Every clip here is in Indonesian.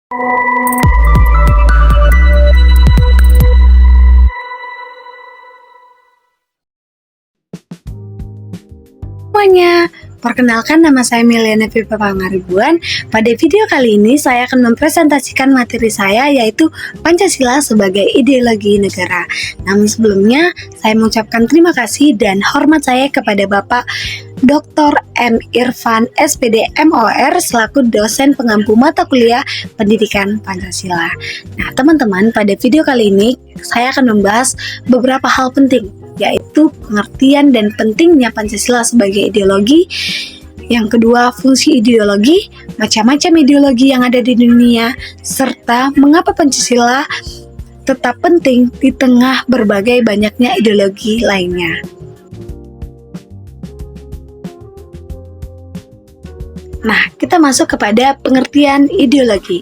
Semuanya, perkenalkan nama saya Miliana Pipa Pangaribuan. Pada video kali ini saya akan mempresentasikan materi saya yaitu Pancasila sebagai ideologi negara. Namun sebelumnya, saya mengucapkan terima kasih dan hormat saya kepada Bapak Dr. M. Irfan SPD MOR selaku dosen pengampu mata kuliah Pendidikan Pancasila. Nah, teman-teman, pada video kali ini saya akan membahas beberapa hal penting, yaitu pengertian dan pentingnya Pancasila sebagai ideologi. Yang kedua, fungsi ideologi, macam-macam ideologi yang ada di dunia, serta mengapa Pancasila tetap penting di tengah berbagai banyaknya ideologi lainnya. Nah, kita masuk kepada pengertian ideologi.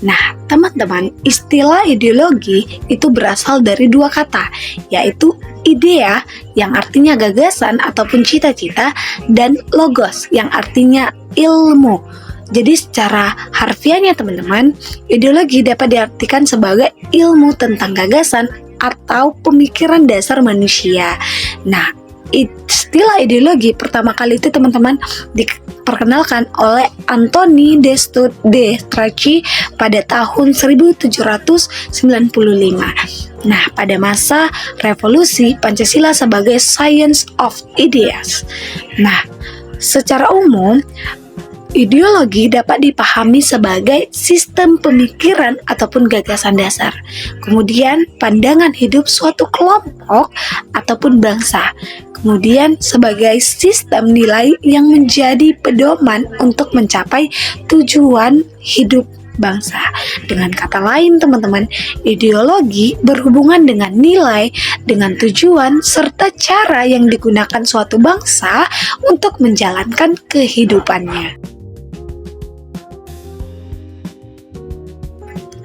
Nah, teman-teman, istilah ideologi itu berasal dari dua kata, yaitu idea yang artinya gagasan ataupun cita-cita, dan logos yang artinya ilmu. Jadi secara harfiahnya teman-teman, ideologi dapat diartikan sebagai ilmu tentang gagasan atau pemikiran dasar manusia. Nah, istilah ideologi pertama kali itu teman-teman diperkenalkan oleh Anthony de Strachey pada tahun 1795. Nah, pada masa revolusi Pancasila sebagai Science of Ideas. Nah, secara umum ideologi dapat dipahami sebagai sistem pemikiran ataupun gagasan dasar, kemudian pandangan hidup suatu kelompok ataupun bangsa, kemudian sebagai sistem nilai yang menjadi pedoman untuk mencapai tujuan hidup bangsa. Dengan kata lain teman-teman, ideologi berhubungan dengan nilai, dengan tujuan, serta cara yang digunakan suatu bangsa untuk menjalankan kehidupannya.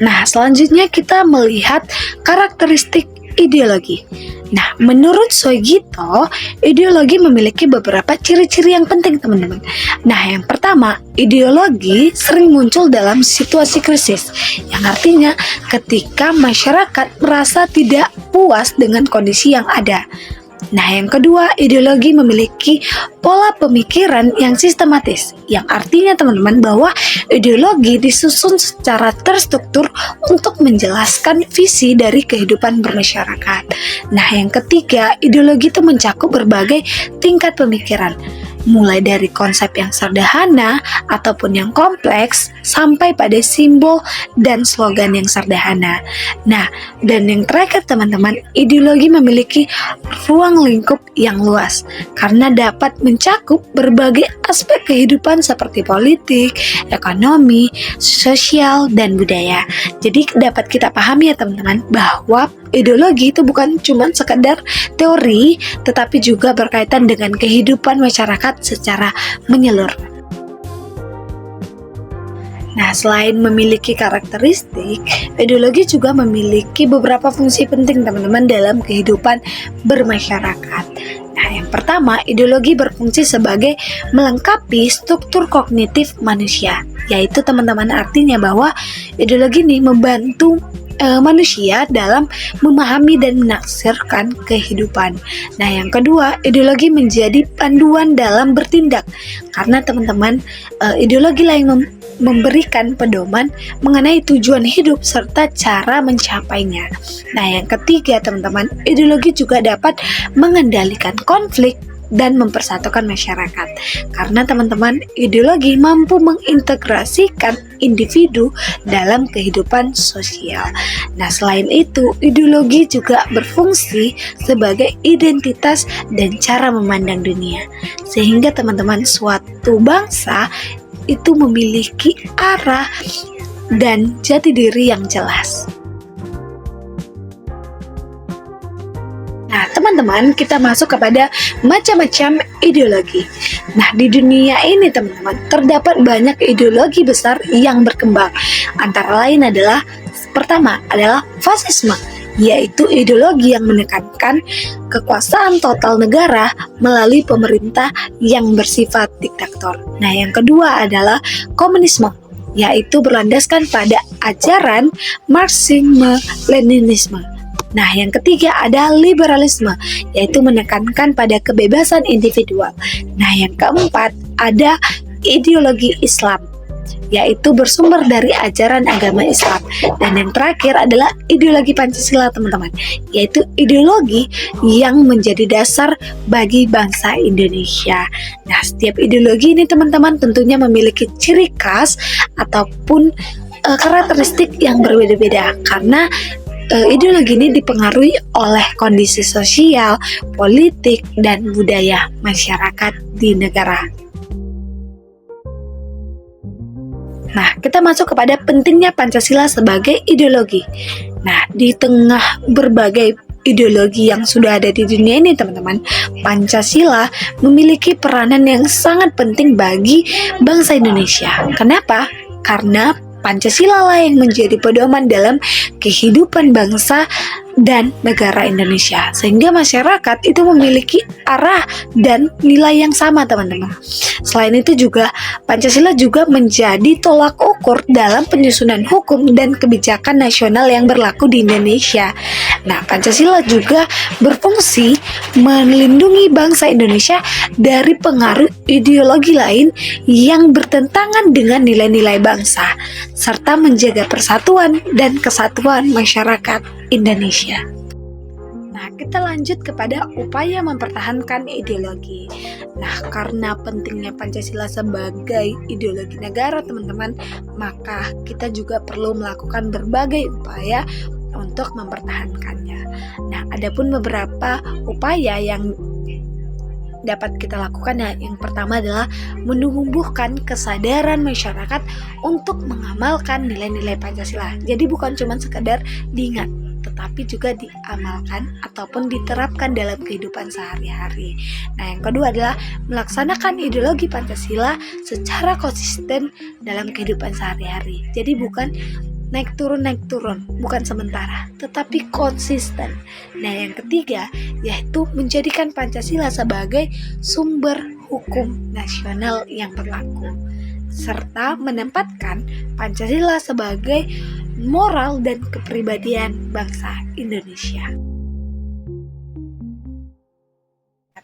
Nah, selanjutnya kita melihat karakteristik ideologi. Nah, menurut Soegito, ideologi memiliki beberapa ciri-ciri yang penting, teman-teman. Nah, yang pertama, ideologi sering muncul dalam situasi krisis, yang artinya ketika masyarakat merasa tidak puas dengan kondisi yang ada. Nah, yang kedua, ideologi memiliki pola pemikiran yang sistematis, yang artinya teman-teman bahwa ideologi disusun secara terstruktur untuk menjelaskan visi dari kehidupan bermasyarakat. Nah, yang ketiga, ideologi itu mencakup berbagai tingkat pemikiran, mulai dari konsep yang sederhana ataupun yang kompleks sampai pada simbol dan slogan yang sederhana. Nah, dan yang terakhir teman-teman, ideologi memiliki ruang lingkup yang luas karena dapat mencakup berbagai aspek kehidupan seperti politik, ekonomi, sosial, dan budaya. Jadi dapat kita pahami ya teman-teman bahwa ideologi itu bukan cuma sekedar teori, tetapi juga berkaitan dengan kehidupan masyarakat secara menyeluruh. Nah, selain memiliki karakteristik, ideologi juga memiliki beberapa fungsi penting teman-teman dalam kehidupan bermasyarakat. Nah, yang pertama, ideologi berfungsi sebagai melengkapi struktur kognitif manusia, yaitu teman-teman artinya bahwa ideologi ini membantu manusia dalam memahami dan menaksirkan kehidupan. Nah, yang kedua, ideologi menjadi panduan dalam bertindak karena teman-teman ideologi lain memberikan pedoman mengenai tujuan hidup serta cara mencapainya. Nah, yang ketiga teman-teman, ideologi juga dapat mengendalikan konflik dan mempersatukan masyarakat karena teman-teman ideologi mampu mengintegrasikan individu dalam kehidupan sosial. Nah, selain itu ideologi juga berfungsi sebagai identitas dan cara memandang dunia, sehingga teman-teman suatu bangsa itu memiliki arah dan jati diri yang jelas. Nah, teman-teman, kita masuk kepada macam-macam ideologi. Nah, di dunia ini teman-teman, terdapat banyak ideologi besar yang berkembang. Antara lain adalah, pertama adalah fasisme, yaitu ideologi yang menekankan kekuasaan total negara melalui pemerintah yang bersifat diktator. Nah, yang kedua adalah komunisme, yaitu berlandaskan pada ajaran Marxisme-Leninisme. Nah, yang ketiga ada liberalisme, yaitu menekankan pada kebebasan individual. Nah, yang keempat ada ideologi Islam, yaitu bersumber dari ajaran agama Islam. Dan yang terakhir adalah ideologi Pancasila, teman-teman, yaitu ideologi yang menjadi dasar bagi bangsa Indonesia. Nah, setiap ideologi ini, teman-teman, tentunya memiliki ciri khas ataupun karakteristik yang berbeda-beda, karena ideologi ini dipengaruhi oleh kondisi sosial, politik, dan budaya masyarakat di negara. Nah, kita masuk kepada pentingnya Pancasila sebagai ideologi. Nah, di tengah berbagai ideologi yang sudah ada di dunia ini, teman-teman, Pancasila memiliki peranan yang sangat penting bagi bangsa Indonesia. Kenapa? Karena Pancasila lah yang menjadi pedoman dalam kehidupan bangsa dan negara Indonesia, sehingga masyarakat itu memiliki arah dan nilai yang sama, teman-teman. Selain itu juga Pancasila juga menjadi tolak ukur dalam penyusunan hukum dan kebijakan nasional yang berlaku di Indonesia. Nah, Pancasila juga berfungsi melindungi bangsa Indonesia dari pengaruh ideologi lain yang bertentangan dengan nilai-nilai bangsa, serta menjaga persatuan dan kesatuan masyarakat Indonesia. Nah, kita lanjut kepada upaya mempertahankan ideologi. Nah, karena pentingnya Pancasila sebagai ideologi negara, teman-teman, maka kita juga perlu melakukan berbagai upaya untuk mempertahankannya. Nah, adapun beberapa upaya yang dapat kita lakukan, ya, yang pertama adalah menumbuhkan kesadaran masyarakat untuk mengamalkan nilai-nilai Pancasila. Jadi bukan cuma sekedar diingat, tetapi juga diamalkan ataupun diterapkan dalam kehidupan sehari-hari. Nah, yang kedua adalah melaksanakan ideologi Pancasila secara konsisten dalam kehidupan sehari-hari. Jadi bukan naik turun, bukan sementara, tetapi konsisten. Nah, yang ketiga yaitu menjadikan Pancasila sebagai sumber hukum nasional yang berlaku, serta menempatkan Pancasila sebagai moral dan kepribadian bangsa Indonesia.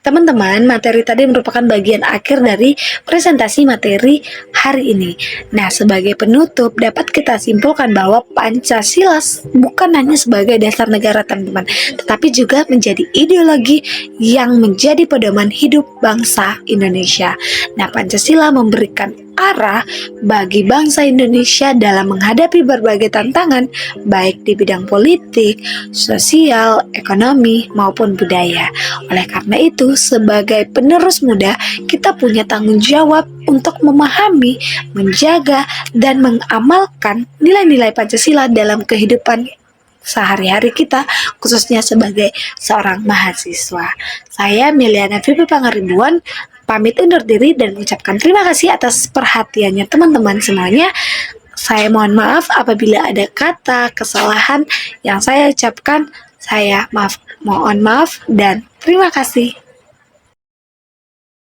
Teman-teman, materi tadi merupakan bagian akhir dari presentasi materi hari ini. Nah, sebagai penutup dapat kita simpulkan bahwa Pancasila bukan hanya sebagai dasar negara, teman-teman, tetapi juga menjadi ideologi yang menjadi pedoman hidup bangsa Indonesia. Nah, Pancasila memberikan arah bagi bangsa Indonesia dalam menghadapi berbagai tantangan, baik di bidang politik, sosial, ekonomi, maupun budaya. Oleh karena itu, sebagai penerus muda, kita punya tanggung jawab untuk memahami, menjaga, dan mengamalkan nilai-nilai Pancasila dalam kehidupan sehari-hari kita, khususnya sebagai seorang mahasiswa. Saya Miliana Vivi Pangaribuan, pamit undur diri dan mengucapkan terima kasih atas perhatiannya teman-teman semuanya. Saya mohon maaf apabila ada kata kesalahan yang saya ucapkan. Saya mohon maaf dan terima kasih.